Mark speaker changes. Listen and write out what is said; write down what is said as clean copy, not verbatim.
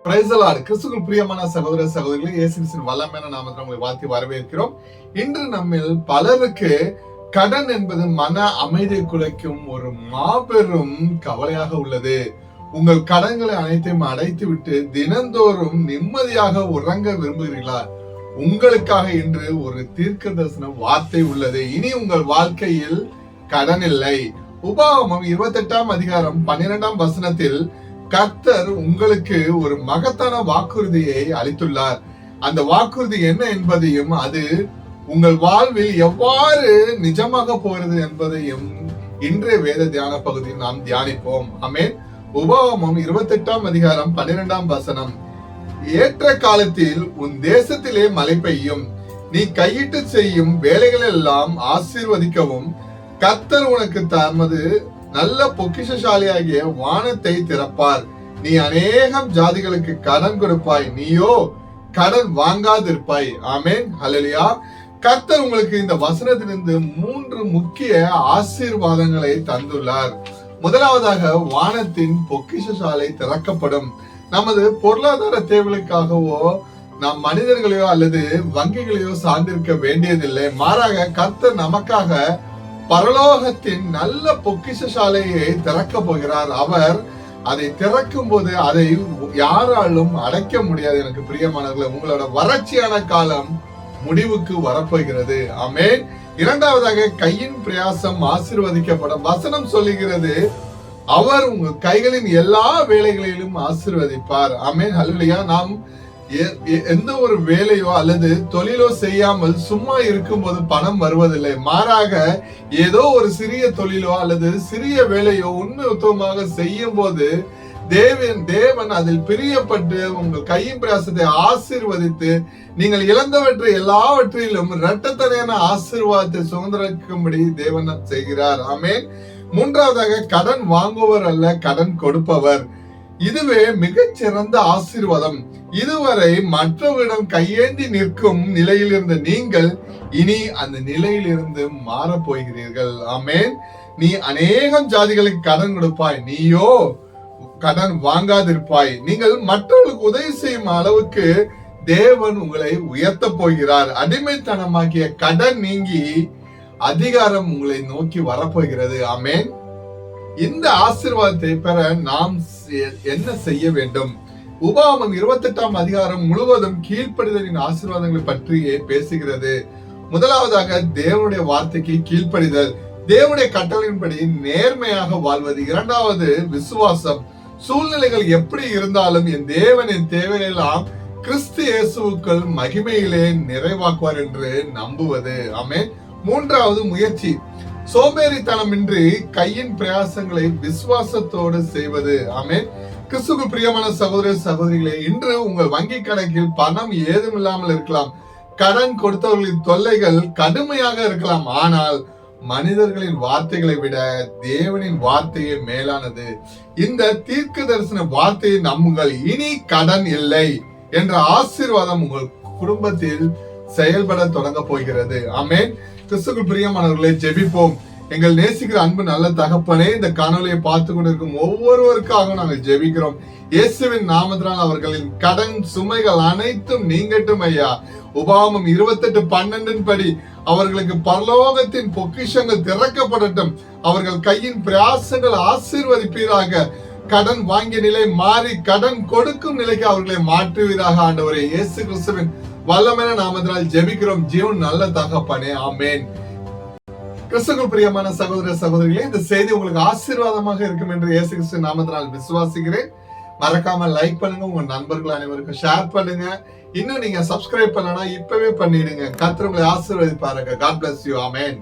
Speaker 1: Praise the Lord. கிறிஸ்துவுக்குள் பிரியமான சகோதர சகோதரிகளே, இயேசு கிறிஸ்துவின் வல்லமையான நாமத்தில் உங்களை வாழ்த்தி வரவேற்கிறோம். இன்று நம்மில் பலருக்கு கடன் என்பது மன அமைதியை குலைக்கும் ஒரு மாபெரும் கவலையாக உள்ளது. உங்கள் கடன்களை அனைத்தையும் அடைத்து விட்டு தினந்தோறும் நிம்மதியாக உறங்க விரும்புகிறீர்களா? உங்களுக்காக இன்று ஒரு தீர்க்க தரிசன வார்த்தை உள்ளது. இனி உங்கள் வாழ்க்கையில் கடன் இல்லை. உபாகமம் 28ஆம் அதிகாரம் 12ஆம் வசனத்தில் கர்த்தர் உங்களுக்கு ஒரு மகத்தான வாக்குறுதியை அளித்துள்ளார். அந்த வாக்குறுதி என்ன என்பதையும் அது உங்கள் வாழ்வில் எவ்வாறு நிஜமாக போகிறது என்பதையும் இன்றைய வேத தியான பகுதியில் நாம் தியானிப்போம். ஆமென். உபாகமம் 28ஆம் அதிகாரம் 12ஆம் வசனம். ஏற்ற காலத்தில் உன் தேசத்திலே மழை பெய்யும், நீ கையிட்டு செய்யும் வேலைகள் எல்லாம் ஆசீர்வதிக்கவும் கர்த்தர் உனக்கு தமது நல்ல பொக்கிஷசாலியாகிய வானத்தை திறப்பார். நீ அநேகம் ஜாதிகளுக்கு கடன் கொடுப்பாய், நீயோ கடன் வாங்காதிருப்பாய். ஆமென். ஹல்லேலூயா. கர்த்தர் உங்களுக்கு இந்த வசனத்திலிருந்து 3 முக்கிய ஆசீர்வாதங்களை தந்துள்ளார். முதலாவதாக, வானத்தின் பொக்கிஷசாலை திறக்கப்படும். நமது பொருளாதார தேவைகளுக்காகவோ நாம் மனிதர்களையோ அல்லது வங்கிகளையோ சார்ந்திருக்க வேண்டியதில்லை. மாறாக கர்த்தர் நமக்காக பரலோகத்தின் நல்ல பொக்கிஷசாலையை திறக்க போகிறார். அவர் அதை திறக்கும் போது அதை யாராலும் அடைக்க முடியாது. எனக்கு பிரியமானவர்களே, உங்களோட வறட்சியான காலம் முடிவுக்கு வரப்போகிறது. ஆமென். இரண்டாவதாக, கையின் பிரயாசம் ஆசீர்வதிக்கப்படும். வசனம் சொல்லுகிறது, அவர் உங்கள் கைகளின் எல்லா வேலைகளிலும் ஆசீர்வதிப்பார். ஆமென். ஹல்லேலூயா. நாம் எந்த ஒரு வேலையோ அல்லது தொழிலோ செய்யாமல் சும்மா இருக்கும்போது பணம் வருவதில்லை. மாறாக ஏதோ ஒரு சிறிய தொழிலோ அல்லது சிறிய வேலையோ உண்மையுத்தமாக செய்யும் போது தேவன் அதில் பிரியப்பட்டு உங்கள் கையின் பிரயாசத்தை ஆசீர்வதித்து நீங்கள் இழந்தவற்றை எல்லாவற்றிலும் இரட்டத்தனையான ஆசீர்வாதத்தை சுதந்திரிக்கும்படி தேவன் செய்கிறார். ஆமென். மூன்றாவதாக, கடன் வாங்குவர் அல்ல, கடன் கொடுப்பவர். இதுவே மிகச்சிறந்த ஆசீர்வாதம். இதுவரை மற்றவரிடம் கையேந்தி நிற்கும் நிலையில் இருந்த நீங்கள் இனி அந்த நிலையில் இருந்து மாற போகிறீர்கள். ஆமென். நீ அநேகம் ஜாதிகளுக்கு கடன் கொடுப்பாய், நீயோ கடன் வாங்காதிருப்பாய். நீங்கள் மற்றவர்களுக்கு உதவி செய்யும் அளவுக்கு தேவன் உங்களை உயர்த்த போகிறார். அடிமைத்தனமாகிய கடன் நீங்கி அதிகாரம் உங்களை நோக்கி வரப்போகிறது. ஆமென். இந்த ஆசீர்வாதத்தை பெற நாம் என்ன செய்ய வேண்டும்? உபாகமம் 28ஆம் அதிகாரம் முழுவதும் கீழ்ப்படிதலின் ஆசீர்வாதங்களை பற்றியே பேசுகிறது. முதலாவதாக, தேவனுடைய வார்த்தைக்கு கீழ்ப்படிதல், தேவனுடைய கட்டளையின்படி நேர்மையாக வாழ்வது. இரண்டாவது, விசுவாசம். சூழ்நிலைகள் எப்படி இருந்தாலும் என் தேவனின் தேவையெல்லாம் கிறிஸ்து இயேசுவுக்குள் மகிமையிலே நிறைவாக்குவார் என்று நம்புவது. ஆமென். மூன்றாவது, முயற்சி. சோம்பேறித்தனமின்றி கையின் பிரயாசங்களை விசுவாசத்தோடு செய்வது. ஆமென். கிறிஸ்துவுக்கு பிரியமான சகோதர சகோதரிகளே, இன்று உங்கள் வங்கி கணக்கில் பணம் ஏதும் இல்லாமல் இருக்கலாம். கடன் கொடுத்தவர்களின் தொல்லைகள் கடுமையாக இருக்கலாம். ஆனால் மனிதர்களின் வார்த்தைகளை விட தேவனின் வார்த்தையே மேலானது. இந்த தீர்க்க தரிசன வார்த்தையை நம்புங்கள். இனி கடன் இல்லை என்ற ஆசீர்வாதம் உங்கள் குடும்பத்தில் செயல்பட தொடங்க போகிறது. ஆமென். கிறிஸ்துவுக்குள் பிரியமானவர்களே, ஜெபிப்போம். எங்கள் நேசிக்கிற அன்பு நல்ல தகப்பனே, இந்த காணொலியை பார்த்து கொண்டிருக்கும் ஒவ்வொருவருக்காக நாங்கள் ஜெபிக்கிறோம். இயேசுவின் நாமத்தினால் அவர்களின் கடன் சுமைகள் அனைத்தும் நீங்கட்டும் ஐயா. உபாகமம் 28:12 படி அவர்களுக்கு பரலோகத்தின் பொக்கிஷங்கள் திறக்கப்படட்டும். அவர்கள் கையின் பிரயாசங்கள் ஆசீர்வதிப்பீராக. கடன் வாங்கிய நிலை மாறி கடன் கொடுக்கும் நிலைக்கு அவர்களை மாற்றுவீராக. ஆண்டவரே, இயேசு கிறிஸ்துவின் வல்லமையான நாமத்தினால் ஜெபிக்கிறோம் ஜீவன் நல்ல தகப்பனே. ஆமென். கிறிஸ்துவுக்குள் பிரியமான சகோதர சகோதரிகளே, இந்த செய்தி உங்களுக்கு ஆசீர்வாதமாக இருக்கும் என்று இயேசு கிறிஸ்து நாமத்தினால் விசுவாசிக்கிறேன். மறக்காம லைக் பண்ணுங்க, உங்க நண்பர்கள் அனைவருக்கும் ஷேர் பண்ணுங்க. இன்னும் நீங்க சப்ஸ்கிரைப் பண்ணலனா இப்பவே பண்ணிடுங்க. கர்த்தர் உங்களை ஆசீர்வதிப்பாருங்க. God bless you. ஆமென்.